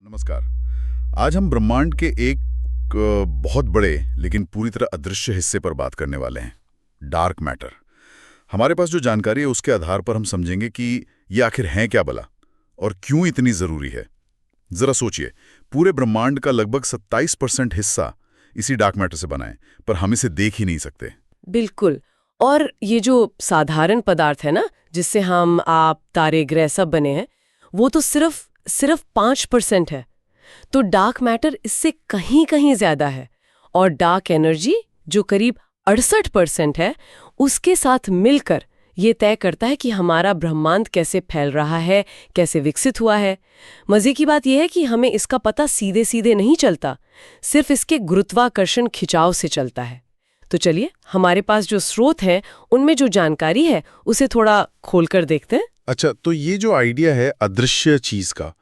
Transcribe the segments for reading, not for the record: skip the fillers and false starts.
नमस्कार। आज हम ब्रह्मांड के एक बहुत बड़े लेकिन पूरी तरह अदृश्य हिस्से पर बात करने वाले हैं, डार्क मैटर। हमारे पास जो जानकारी है उसके आधार पर हम समझेंगे कि ये आखिर है क्या भला और क्यों इतनी जरूरी है। जरा सोचिए, पूरे ब्रह्मांड का लगभग 27% हिस्सा इसी डार्क मैटर से बना है, पर हम इसे देख ही नहीं सकते। बिल्कुल। और ये जो साधारण पदार्थ है ना, जिससे हम आप तारे ग्रह सब बने हैं, वो तो सिर्फ 5% है। तो डार्क मैटर इससे कहीं कहीं ज्यादा है। और डार्क एनर्जी जो करीब 68% है, उसके साथ मिलकर ये तय करता है कि हमारा ब्रह्मांड कैसे फैल रहा है, कैसे विकसित हुआ है। मजे की बात यह है कि हमें इसका पता सीधे सीधे नहीं चलता, सिर्फ इसके गुरुत्वाकर्षण खिंचाव से चलता है। तो चलिए, हमारे पास जो स्रोत हैं उनमें जो जानकारी है उसे थोड़ा खोलकर देखते हैं। अच्छा, तो ये जो आइडिया है अदृश्य चीज का,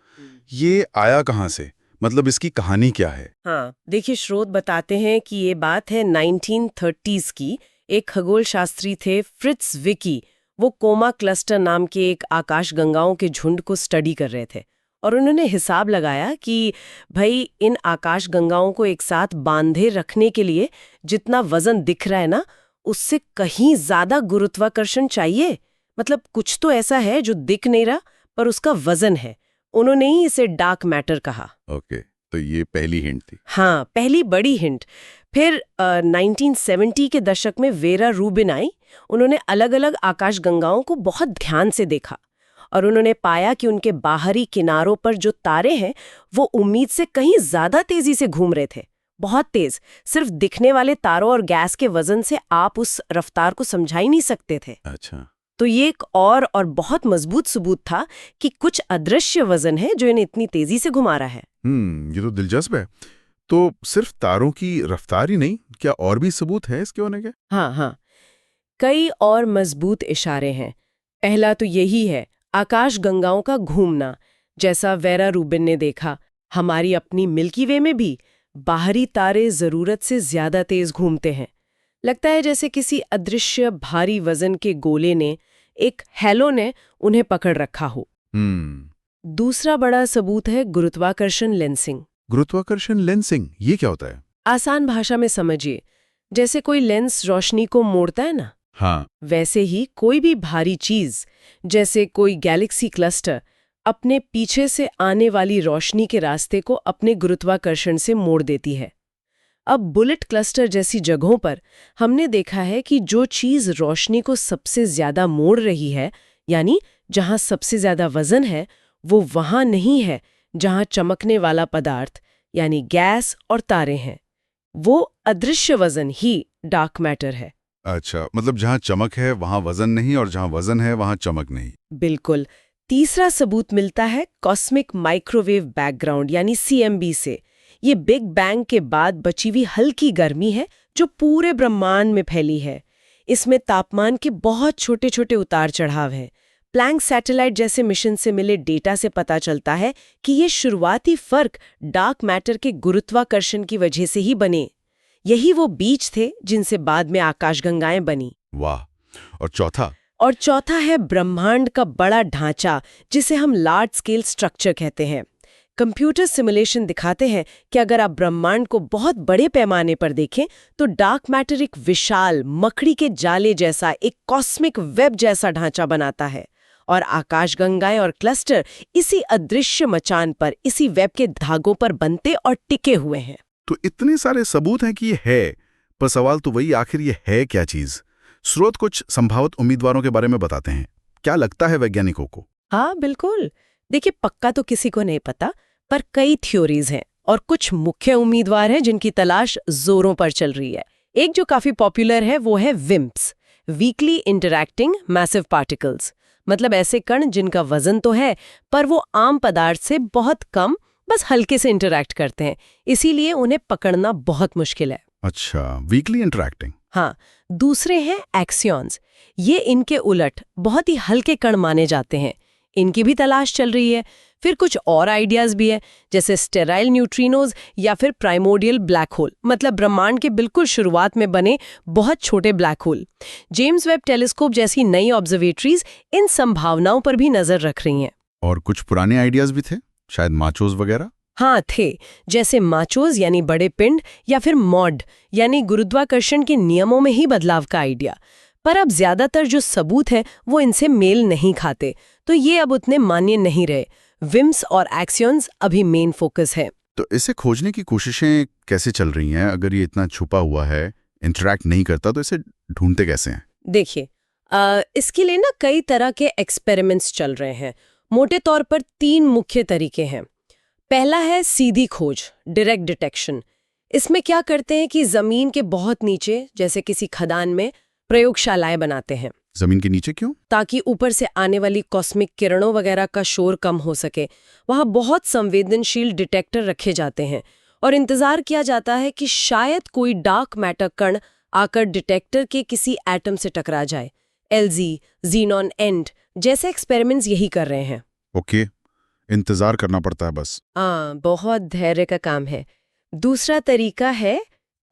ये आया कहाँ से? मतलब इसकी कहानी क्या है? हाँ, देखिए, स्रोत बताते हैं कि ये बात है 1930s की। एक खगोल शास्त्री थे फ्रिट्ज विकी। वो कोमा क्लस्टर नाम के एक आकाशगंगाओं के झुंड को स्टडी कर रहे थे और उन्होंने हिसाब लगाया कि भाई, इन आकाशगंगाओं को एक साथ बांधे रखने के लिए जितना वजन दिख रहा है ना, उससे कहीं ज्यादा गुरुत्वाकर्षण चाहिए। मतलब कुछ तो ऐसा है जो दिख नहीं रहा पर उसका वजन है। उन्होंने ही इसे डार्क मैटर कहा। ओके, तो ये पहली हिंट थी। हाँ, पहली बड़ी हिंट। फिर 1970 के दशक में वेरा रूबिन आई। उन्होंने अलग अलग आकाशगंगाओं को बहुत ध्यान से देखा और उन्होंने पाया कि उनके बाहरी किनारों पर जो तारे हैं वो उम्मीद से कहीं ज्यादा तेजी से घूम रहे थे, बहुत तेज। सिर्फ दिखने वाले तारों और गैस के वजन से आप उस रफ्तार को समझा ही नहीं सकते थे। अच्छा, तो ये एक और बहुत मजबूत सबूत था कि कुछ अदृश्य वजन है जो इन्हें इतनी तेजी से घुमा रहा है। ये तो दिलचस्प है। तो सिर्फ तारों की रफ्तार ही नहीं, क्या और भी सबूत है इसके होने के? हाँ, कई और मजबूत इशारे हैं। पहला तो यही है, आकाशगंगाओं का घूमना। जैसा वेरा रूबिन ने देखा, हमारी अपनी मिल्की वे में भी बाहरी तारे जरूरत से ज्यादा तेज घूमते हैं। लगता है जैसे किसी अदृश्य भारी वजन के गोले ने, एक हैलो ने उन्हें पकड़ रखा हो। दूसरा बड़ा सबूत है गुरुत्वाकर्षण लेंसिंग। गुरुत्वाकर्षण लेंसिंग, ये क्या होता है? आसान भाषा में समझिए, जैसे कोई लेंस रोशनी को मोड़ता है ना, हाँ, वैसे ही कोई भी भारी चीज, जैसे कोई गैलेक्सी क्लस्टर, अपने पीछे से आने वाली रोशनी के रास्ते को अपने गुरुत्वाकर्षण से मोड़ देती है। अब बुलेट क्लस्टर जैसी जगहों पर हमने देखा है कि जो चीज रोशनी को सबसे ज्यादा मोड़ रही है, यानी जहां सबसे ज्यादा वजन है, वो वहां नहीं है जहां चमकने वाला पदार्थ यानी गैस और तारे हैं। वो अदृश्य वजन ही डार्क मैटर है। अच्छा, मतलब जहाँ चमक है वहाँ वजन नहीं और जहाँ वजन है वहाँ चमक नहीं। बिल्कुल। तीसरा सबूत मिलता है कॉस्मिक माइक्रोवेव बैकग्राउंड यानी CMB से। ये बिग बैंग के बाद बची हुई हल्की गर्मी है जो पूरे ब्रह्मांड में फैली है। इसमें तापमान के बहुत छोटे छोटे उतार चढ़ाव हैं। प्लैंक सैटेलाइट जैसे मिशन से मिले डेटा से पता चलता है कि ये शुरुआती फर्क डार्क मैटर के गुरुत्वाकर्षण की वजह से ही बने। यही वो बीज थे जिनसे बाद में आकाशगंगाएं बनी। वाह। और चौथा? और चौथा है ब्रह्मांड का बड़ा ढांचा, जिसे हम लार्ज स्केल स्ट्रक्चर कहते हैं। कंप्यूटर सिमुलेशन दिखाते हैं कि अगर आप ब्रह्मांड को बहुत बड़े पैमाने पर देखें तो डार्क मैटर एक विशाल मकड़ी के जाले जैसा, एक कॉस्मिक वेब जैसा ढांचा बनाता है। और आकाशगंगाएं और क्लस्टर इसी अदृश्य मचान पर, इसी वेब के धागों पर बनते और टिके हुए हैं। तो इतने सारे सबूत हैं कि ये है, पर सवाल तो वही, आखिर ये है क्या चीज? स्रोत कुछ संभावित उम्मीदवारों के बारे में बताते हैं। क्या लगता है वैज्ञानिकों को? हाँ, बिल्कुल। देखिए, पक्का तो किसी को नहीं पता, पर कई थ्योरीज हैं और कुछ मुख्य उम्मीदवार हैं जिनकी तलाश जोरों पर चल रही है। एक जो काफी पॉपुलर है वो है विम्प्स, वीकली इंटरैक्टिंग मैसिव पार्टिकल्स। मतलब ऐसे कण जिनका वजन तो है पर वो आम पदार्थ से बहुत कम, बस हल्के से इंटरैक्ट करते हैं, इसीलिए उन्हें पकड़ना बहुत मुश्किल है। अच्छा, वीकली इंटरैक्टिंग। हाँ। दूसरे हैं एक्सियॉन्स। ये इनके उलट बहुत ही हल्के कण माने जाते हैं, इनकी भी तलाश चल रही है। फिर कुछ और आइडियाज भी है, जैसे स्टेराइल न्यूट्रिनोज या फिर प्राइमोर्डियल ब्लैक होल, मतलब ब्रह्मांड के बिल्कुल शुरुआत में बने बहुत छोटे black hole. James Webb telescope जैसी नई ऑब्जर्वेटरीज इन संभावनाओं पर भी नजर रख रही हैं। और कुछ पुराने आइडियाज भी थे, शायद माचोस वगैरह। हाँ थे, जैसे माचोज यानी बड़े पिंड या फिर मॉड यानी गुरुत्वाकर्षण के नियमों में ही बदलाव का आइडिया। पर अब ज्यादातर जो सबूत है वो इनसे मेल नहीं खाते, तो ये अब उतने मान्य नहीं रहे। विम्स और एक्सियंस अभी मेन फोकस है। तो इसे खोजने की कोशिशें कैसे चल रही हैं? अगर ये इतना छुपा हुआ है, इंटरैक्ट नहीं करता, तो इसे ढूंढते कैसे हैं? देखिए, इसके लिए ना कई तरह के एक्सपेरिमेंट्स चल रहे हैं। मोटे तौर पर 3 मुख्य तरीके हैं। पहला है सीधी खोज, डायरेक्ट डिटेक्शन। इसमें क्या करते हैं कि जमीन के बहुत नीचे, जैसे किसी खदान में, प्रयोगशालाएं बनाते हैं। जमीन के नीचे क्यों? ताकि ऊपर से आने वाली कॉस्मिक किरणों वगैरह का शोर कम हो सके। वहां बहुत संवेदनशील डिटेक्टर रखे जाते हैं और इंतजार किया जाता है कि शायद कोई डार्क मैटर कण आकर डिटेक्टर के किसी एटम से टकरा जाए। एलजी, जीनॉन एंड जैसे एक्सपेरिमेंट्स यही कर रहे हैं। ओके, इंतजार करना पड़ता है बस। बहुत धैर्य का काम है। दूसरा तरीका है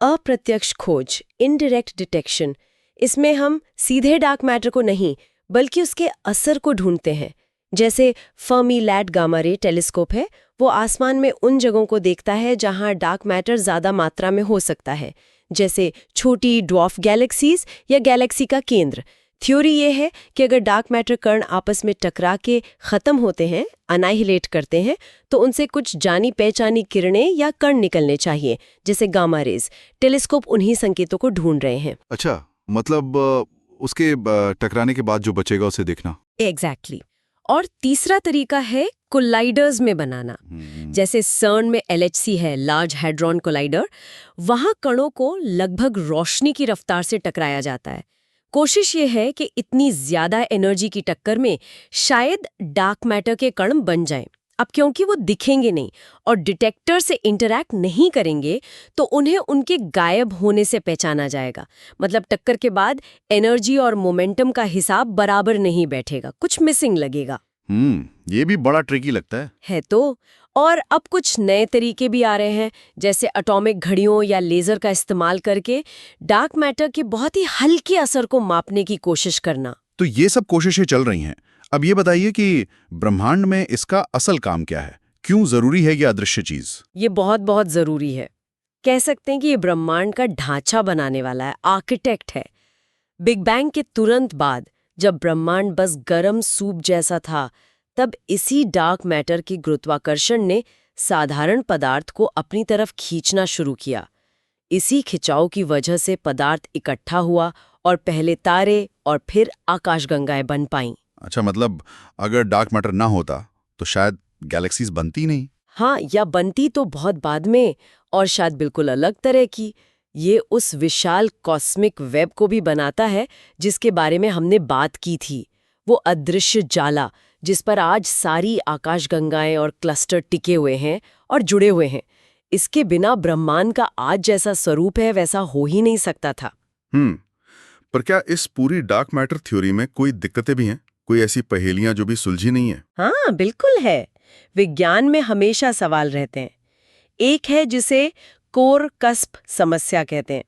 अप्रत्यक्ष खोज, इनडायरेक्ट डिटेक्शन। इसमें हम सीधे डार्क मैटर को नहीं, बल्कि उसके असर को ढूंढते हैं। जैसे फर्मी-लैट गामा रे टेलीस्कोप है, वो आसमान में उन जगहों को देखता है जहां डार्क मैटर ज्यादा मात्रा में हो सकता है, जैसे छोटी ड्वार्फ गैलेक्सीज या गैलेक्सी का केंद्र। थ्योरी ये है कि अगर डार्क मैटर कण आपस में टकरा के खत्म होते हैं, अनाइहिलेट करते हैं, तो उनसे कुछ जानी पहचानी किरणें या कण निकलने चाहिए, जैसे गामा रेज। टेलीस्कोप उन्हीं संकेतों को ढूंढ रहे हैं। अच्छा, मतलब उसके टकराने के बाद जो बचेगा उसे देखना। एग्जैक्टली। और तीसरा तरीका है कोलाइडर्स में बनाना। जैसे सर्न में LHC है, लार्ज हैड्रॉन कोलाइडर। वहां कणों को लगभग रोशनी की रफ्तार से टकराया जाता है। कोशिश ये है कि इतनी ज्यादा एनर्जी की टक्कर में शायद डार्क मैटर के कण बन जाएं। अब क्योंकि वो दिखेंगे नहीं और डिटेक्टर से इंटरैक्ट नहीं करेंगे, तो उन्हें उनके गायब होने से पहचाना जाएगा। मतलब टक्कर के बाद एनर्जी और मोमेंटम का हिसाब बराबर नहीं बैठेगा, कुछ मिसिंग लगेगा। ये भी बड़ा ट्रिकी लगता है तो। और अब कुछ नए तरीके भी आ रहे हैं, जैसे एटॉमिक घड़ियों या लेजर का इस्तेमाल करके डार्क मैटर के बहुत ही हल्के असर को मापने की कोशिश करना। तो ये सब कोशिशें चल रही हैं। अब ये बताइए कि ब्रह्मांड में इसका असल काम क्या है? क्यों जरूरी है ये अदृश्य चीज? ये बहुत बहुत जरूरी है। कह सकते हैं कि ये ब्रह्मांड का ढांचा बनाने वाला है, आर्किटेक्ट है। बिग बैंग के तुरंत बाद जब ब्रह्मांड बस गर्म सूप जैसा था, तब इसी डार्क मैटर की गुरुत्वाकर्षण ने साधारण पदार्थ को अपनी तरफ खींचना शुरू किया। इसी खिंचाव की वजह से पदार्थ इकट्ठा हुआ और पहले तारे और फिर आकाशगंगाएं बन पाईं। अच्छा, मतलब अगर डार्क मैटर ना होता तो शायद गैलेक्सीज बनती नहीं। हाँ, या बनती तो बहुत बाद में, और शायद बिल्कुल अलग तरह की। ये उस विशाल कॉस्मिक वेब को भी बनाता है जिसके बारे में हमने बात की थी, वो अदृश्य जाला जिस पर आज सारी आकाशगंगाएं और क्लस्टर टिके हुए हैं और जुड़े हुए हैं। इसके बिना ब्रह्मांड का आज जैसा स्वरूप है वैसा हो ही नहीं सकता था। पर क्या इस पूरी डार्क मैटर थ्योरी में कोई दिक्कतें भी हैं? कोई ऐसी पहेलियां जो भी सुलझी नहीं है? हाँ, बिल्कुल है। विज्ञान में हमेशा सवाल रहते हैं। एक है जिसे कोर कस्प समस्या कहते हैं।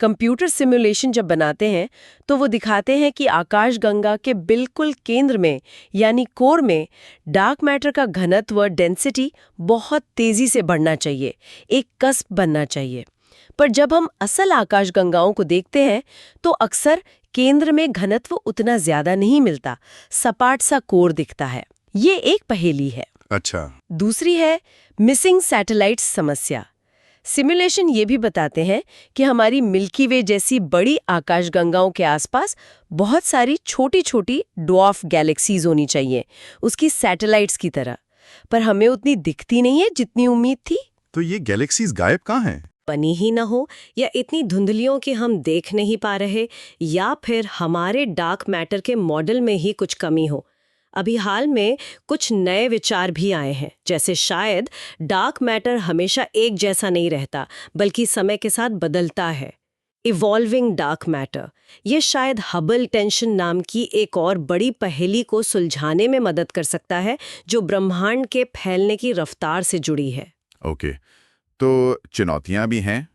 कंप्यूटर सिमुलेशन जब बनाते हैं तो वो दिखाते हैं कि आकाशगंगा के बिल्कुल केंद्र में, यानी कोर में, डार्क मैटर का घनत्व, डेंसिटी बहुत तेजी से बढ़ना चाहिए, एक कस्प बनना चाहिए। पर जब हम असल आकाशगंगाओं को देखते हैं तो अक्सर केंद्र में घनत्व उतना ज्यादा नहीं मिलता, सपाट सा कोर दिखता है। ये एक पहेली है। अच्छा। दूसरी है मिसिंग सैटेलाइट समस्या। सिमुलेशन ये भी बताते हैं कि हमारी मिल्की वे जैसी बड़ी आकाशगंगाओं के आसपास बहुत सारी छोटी छोटी ड्वार्फ गैलेक्सीज होनी चाहिए, उसकी सैटेलाइट्स की तरह। पर हमें उतनी दिखती नहीं है जितनी उम्मीद थी। तो ये गैलेक्सीज गायब कहाँ हैं? बनी ही ना हो, या इतनी धुंधलियों कि हम देख नहीं पा रहे, या फिर हमारे डार्क मैटर के मॉडल में ही कुछ कमी हो। अभी हाल में कुछ नए विचार भी आए हैं, जैसे शायद डार्क मैटर हमेशा एक जैसा नहीं रहता, बल्कि समय के साथ बदलता है। इवॉल्विंग डार्क मैटर, ये शायद हबल टेंशन नाम की एक और बड़ी पहेली को सुलझाने में मदद कर सकता है, जो ब्रह्मांड के फैलने की रफ्तार से जुड़ी है। ओके, तो चुनौतियां भी हैं।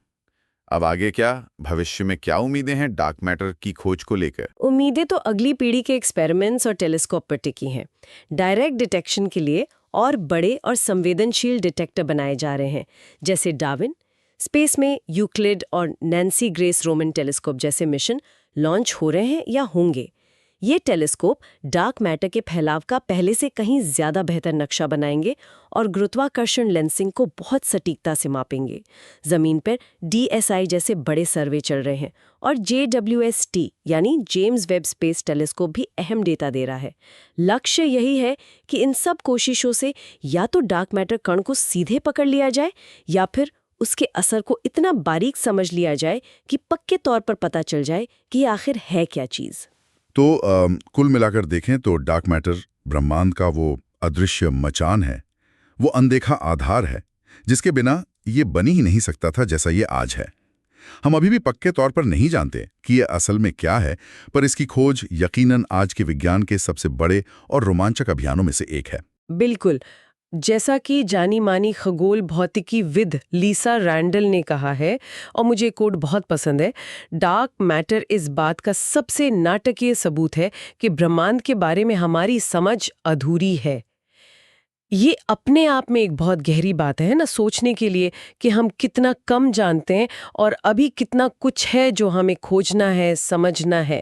अब आगे क्या? भविष्य में क्या उम्मीदें हैं डार्क मैटर की खोज को लेकर? उम्मीदें तो अगली पीढ़ी के एक्सपेरिमेंट्स और टेलीस्कोप पर टिकी हैं। डायरेक्ट डिटेक्शन के लिए और बड़े और संवेदनशील डिटेक्टर बनाए जा रहे हैं, जैसे डार्विन। स्पेस में यूक्लिड और नैन्सी ग्रेस रोमन टेलीस्कोप जैसे मिशन लॉन्च हो रहे हैं या होंगे। ये टेलीस्कोप डार्क मैटर के फैलाव का पहले से कहीं ज्यादा बेहतर नक्शा बनाएंगे और गुरुत्वाकर्षण लेंसिंग को बहुत सटीकता से मापेंगे। जमीन पर DSI जैसे बड़े सर्वे चल रहे हैं और JWST यानी जेम्स वेब स्पेस टेलीस्कोप भी अहम डेटा दे रहा है। लक्ष्य यही है कि इन सब कोशिशों से या तो डार्क मैटर कण को सीधे पकड़ लिया जाए या फिर उसके असर को इतना बारीक समझ लिया जाए कि पक्के तौर पर पता चल जाए कि ये आखिर है क्या चीज़। तो कुल मिलाकर देखें तो डार्क मैटर ब्रह्मांड का वो अदृश्य मचान है, वो अनदेखा आधार है जिसके बिना ये बन ही नहीं सकता था जैसा ये आज है। हम अभी भी पक्के तौर पर नहीं जानते कि ये असल में क्या है, पर इसकी खोज यकीनन आज के विज्ञान के सबसे बड़े और रोमांचक अभियानों में से एक है। बिल्कुल। जैसा कि जानी मानी खगोल भौतिकीविद लीसा रैंडल ने कहा है, और मुझे कोट बहुत पसंद है, डार्क मैटर इस बात का सबसे नाटकीय सबूत है कि ब्रह्मांड के बारे में हमारी समझ अधूरी है। ये अपने आप में एक बहुत गहरी बात है ना, सोचने के लिए कि हम कितना कम जानते हैं और अभी कितना कुछ है जो हमें खोजना है, समझना है।